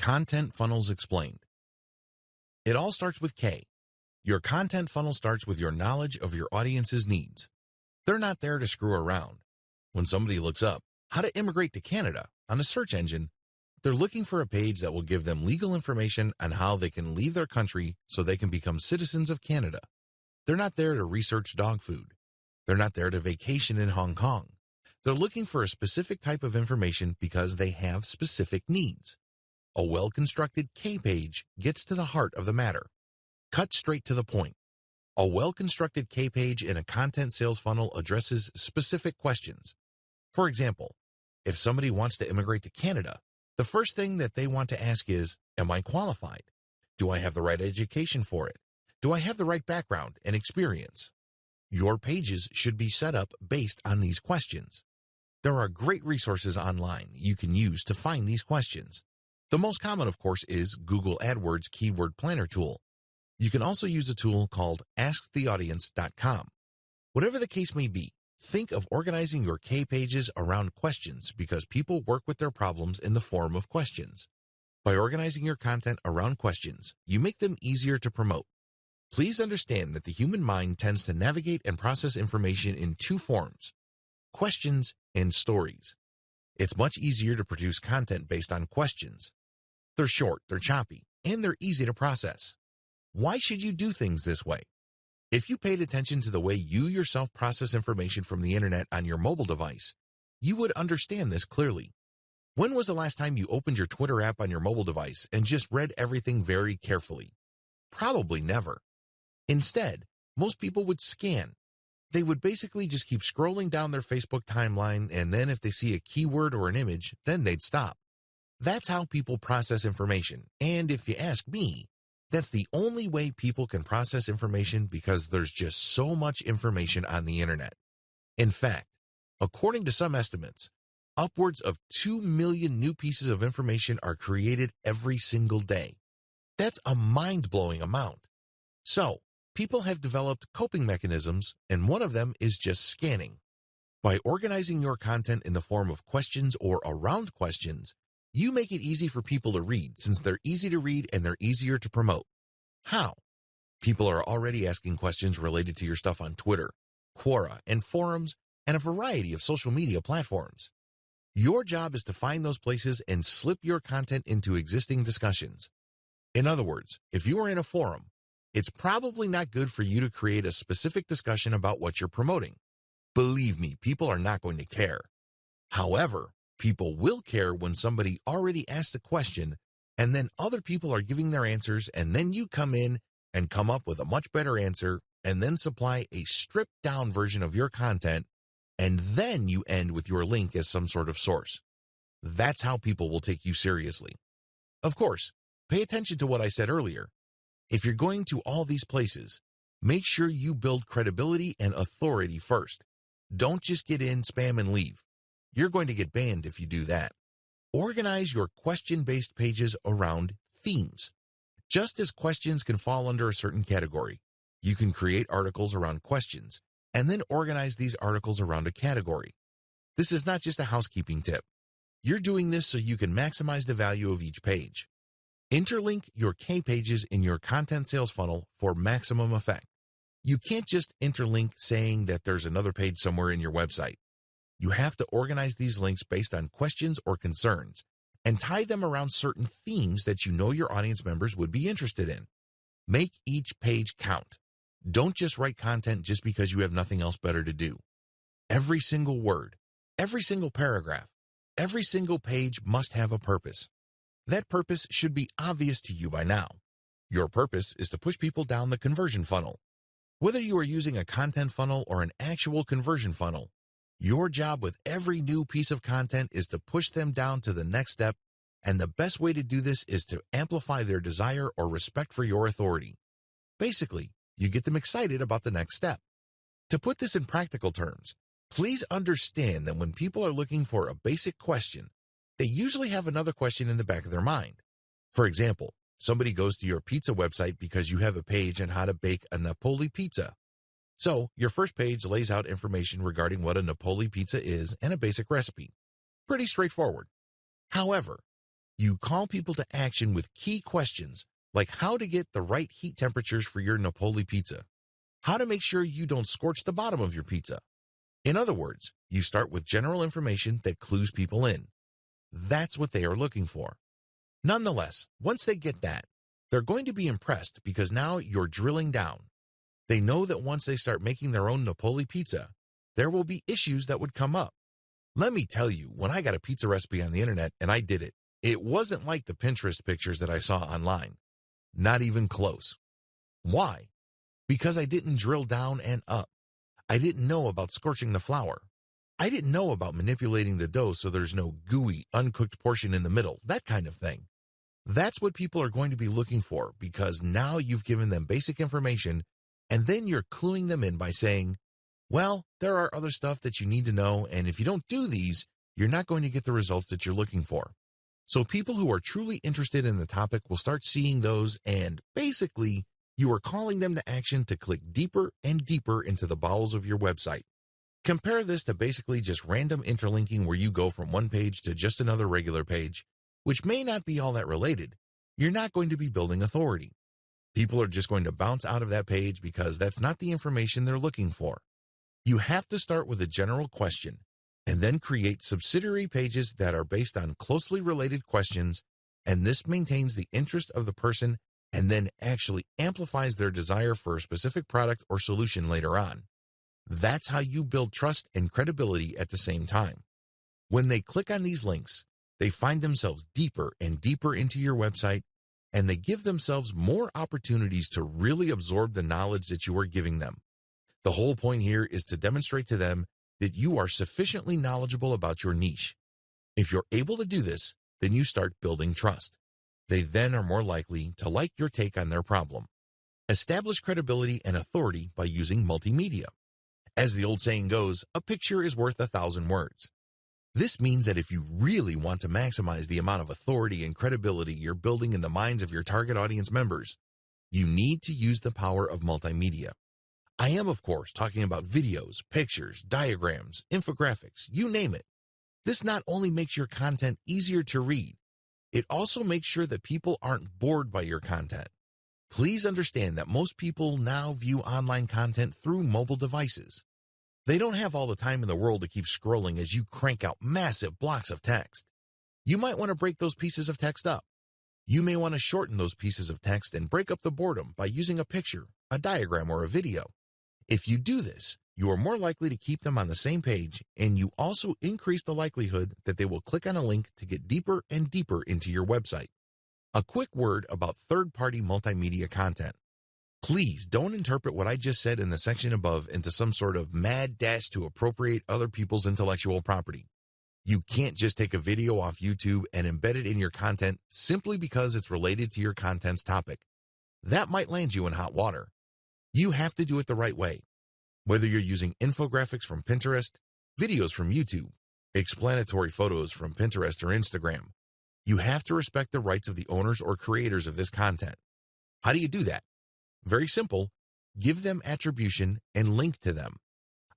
Content Funnels Explained. It all starts with K. Your content funnel starts with your knowledge of your audience's needs. They're not there to screw around. When somebody looks up how to immigrate to Canada on a search engine, they're looking for a page that will give them legal information on how they can leave their country so they can become citizens of Canada. They're not there to research dog food. They're not there to vacation in Hong Kong. They're looking for a specific type of information because they have specific needs. A well-constructed K page gets to the heart of the matter. Cut straight to the point. A well-constructed K page in a content sales funnel addresses specific questions. For example, if somebody wants to immigrate to Canada, the first thing that they want to ask is, am I qualified? Do I have the right education for it? Do I have the right background and experience? Your pages should be set up based on these questions. There are great resources online you can use to find these questions. The most common, of course, is Google AdWords Keyword Planner tool. You can also use a tool called AskTheAudience.com. Whatever the case may be, think of organizing your K pages around questions because people work with their problems in the form of questions. By organizing your content around questions, you make them easier to promote. Please understand that the human mind tends to navigate and process information in two forms: questions and stories. It's much easier to produce content based on questions. They're short, they're choppy, and they're easy to process. Why should you do things this way? If you paid attention to the way you yourself process information from the internet on your mobile device, you would understand this clearly. When was the last time you opened your Twitter app on your mobile device and just read everything very carefully? Probably never. Instead, most people would scan. They would basically just keep scrolling down their Facebook timeline, and then if they see a keyword or an image, then they'd stop. That's how people process information, and if you ask me, that's the only way people can process information because there's just so much information on the internet. In fact, according to some estimates, upwards of 2 million new pieces of information are created every single day. That's a mind-blowing amount. So, people have developed coping mechanisms, and one of them is just scanning. By organizing your content in the form of questions or around questions, you make it easy for people to read since they're easy to read and they're easier to promote. How? People are already asking questions related to your stuff on Twitter, Quora, and forums, and a variety of social media platforms. Your job is to find those places and slip your content into existing discussions. In other words, if you are in a forum, it's probably not good for you to create a specific discussion about what you're promoting. Believe me, people are not going to care. However, people will care when somebody already asked a question and then other people are giving their answers, and then you come in and come up with a much better answer and then supply a stripped down version of your content, and then you end with your link as some sort of source. That's how people will take you seriously. Of course, pay attention to what I said earlier. If you're going to all these places, make sure you build credibility and authority first. Don't just get in, spam, and leave. You're going to get banned if you do that. Organize your question-based pages around themes. Just as questions can fall under a certain category, you can create articles around questions and then organize these articles around a category. This is not just a housekeeping tip. You're doing this so you can maximize the value of each page. Interlink your K pages in your content sales funnel for maximum effect. You can't just interlink saying that there's another page somewhere in your website. You have to organize these links based on questions or concerns and tie them around certain themes that you know your audience members would be interested in. Make each page count. Don't just write content just because you have nothing else better to do. Every single word, every single paragraph, every single page must have a purpose. That purpose should be obvious to you by now. Your purpose is to push people down the conversion funnel. Whether you are using a content funnel or an actual conversion funnel, your job with every new piece of content is to push them down to the next step, and the best way to do this is to amplify their desire or respect for your authority. Basically, you get them excited about the next step. To put this in practical terms, please understand that when people are looking for a basic question, they usually have another question in the back of their mind. For example, somebody goes to your pizza website because you have a page on how to bake a Napoli pizza. So, your first page lays out information regarding what a Napoli pizza is and a basic recipe. Pretty straightforward. However, You call people to action with key questions like how to get the right heat temperatures for your Napoli pizza, how to make sure you don't scorch the bottom of your pizza. In other words, you start with general information that clues people in. That's what they are looking for. Nonetheless, once they get that, they're going to be impressed because now you're drilling down. They know that once they start making their own Napoli pizza, there will be issues that would come up. Let me tell you, when I got a pizza recipe on the internet and I did it, it wasn't like the Pinterest pictures that I saw online. Not even close. Why? Because I didn't drill down and up. I didn't know about scorching the flour. I didn't know about manipulating the dough so there's no gooey, uncooked portion in the middle, that kind of thing. That's what people are going to be looking for because now you've given them basic information and then you're cluing them in by saying, well, there are other stuff that you need to know, and if you don't do these, you're not going to get the results that you're looking for. So people who are truly interested in the topic will start seeing those, and basically, you are calling them to action to click deeper and deeper into the bowels of your website. Compare this to basically just random interlinking where you go from one page to just another regular page, which may not be all that related. You're not going to be building authority. People are just going to bounce out of that page because that's not the information they're looking for. You have to start with a general question and then create subsidiary pages that are based on closely related questions, and this maintains the interest of the person and then actually amplifies their desire for a specific product or solution later on. That's how you build trust and credibility at the same time. When they click on these links, they find themselves deeper and deeper into your website, and they give themselves more opportunities to really absorb the knowledge that you are giving them. The whole point here is to demonstrate to them that you are sufficiently knowledgeable about your niche. If you're able to do this, then you start building trust. They then are more likely to like your take on their problem. Establish credibility and authority by using multimedia. As the old saying goes, a picture is worth 1,000 words. This means that if you really want to maximize the amount of authority and credibility you're building in the minds of your target audience members, you need to use the power of multimedia. I am, of course, talking about videos, pictures, diagrams, infographics, you name it. This not only makes your content easier to read, it also makes sure that people aren't bored by your content. Please understand that most people now view online content through mobile devices. They don't have all the time in the world to keep scrolling as you crank out massive blocks of text. You might want to break those pieces of text up. You may want to shorten those pieces of text and break up the boredom by using a picture, a diagram, or a video. If you do this, you are more likely to keep them on the same page, and you also increase the likelihood that they will click on a link to get deeper and deeper into your website. A quick word about third-party multimedia content. Please don't interpret what I just said in the section above into some sort of mad dash to appropriate other people's intellectual property. You can't just take a video off YouTube and embed it in your content simply because it's related to your content's topic. That might land you in hot water. You have to do it the right way. Whether you're using infographics from Pinterest, videos from YouTube, explanatory photos from Pinterest or Instagram, you have to respect the rights of the owners or creators of this content. How do you do that? Very simple. Give them attribution and link to them.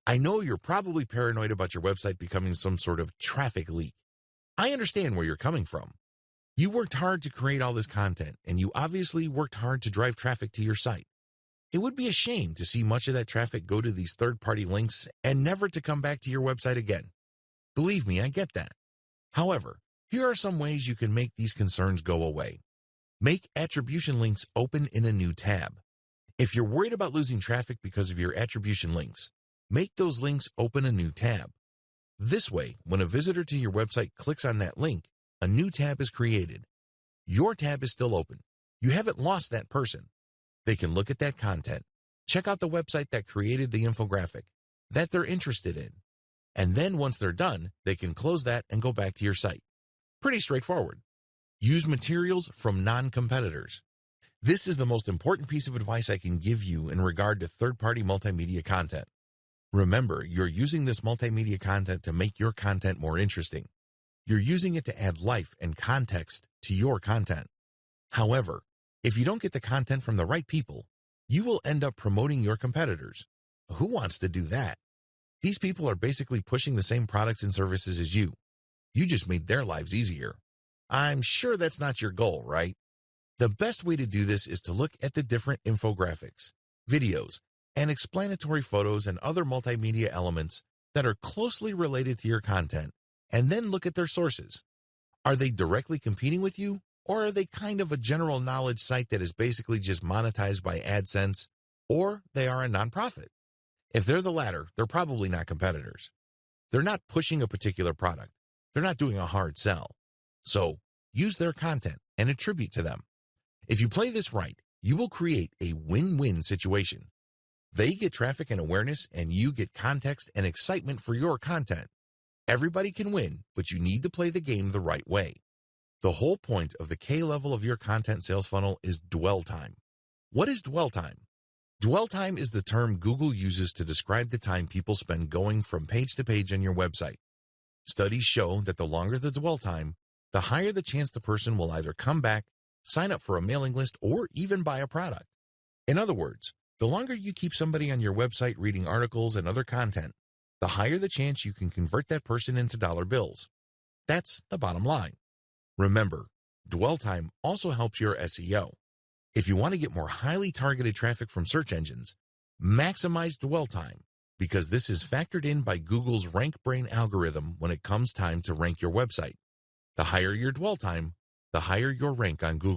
I know you're probably paranoid about your website becoming some sort of traffic leak. I understand where you're coming from. You worked hard to create all this content, and you obviously worked hard to drive traffic to your site. It would be a shame to see much of that traffic go to these third-party links and never to come back to your website again. Believe me, I get that. However, here are some ways you can make these concerns go away. Make attribution links open in a new tab. If you're worried about losing traffic because of your attribution links, make those links open a new tab. This way, when a visitor to your website clicks on that link, a new tab is created. Your tab is still open. You haven't lost that person. They can look at that content, check out the website that created the infographic that they're interested in, and then once they're done, they can close that and go back to your site. Pretty straightforward. Use materials from non-competitors. This is the most important piece of advice I can give you in regard to third-party multimedia content. Remember, you're using this multimedia content to make your content more interesting. You're using it to add life and context to your content. However, if you don't get the content from the right people, you will end up promoting your competitors. Who wants to do that? These people are basically pushing the same products and services as you. You just made their lives easier. I'm sure that's not your goal, right? The best way to do this is to look at the different infographics, videos, and explanatory photos and other multimedia elements that are closely related to your content, and then look at their sources. Are they directly competing with you, or are they kind of a general knowledge site that is basically just monetized by AdSense, or they are a nonprofit? If they're the latter, they're probably not competitors. They're not pushing a particular product. They're not doing a hard sell. So use their content and attribute to them. If you play this right, you will create a win-win situation. They get traffic and awareness, and you get context and excitement for your content. Everybody can win, but you need to play the game the right way. The whole point of the K level of your content sales funnel is dwell time. What is dwell time? Dwell time is the term Google uses to describe the time people spend going from page to page on your website. Studies show that the longer the dwell time, the higher the chance the person will either come back, sign up for a mailing list, or even buy a product. In other words, the longer you keep somebody on your website reading articles and other content, the higher the chance you can convert that person into dollar bills. That's the bottom line. Remember, dwell time also helps your SEO. If you want to get more highly targeted traffic from search engines, maximize dwell time, because this is factored in by Google's RankBrain algorithm when it comes time to rank your website. The higher your dwell time, the higher your rank on Google.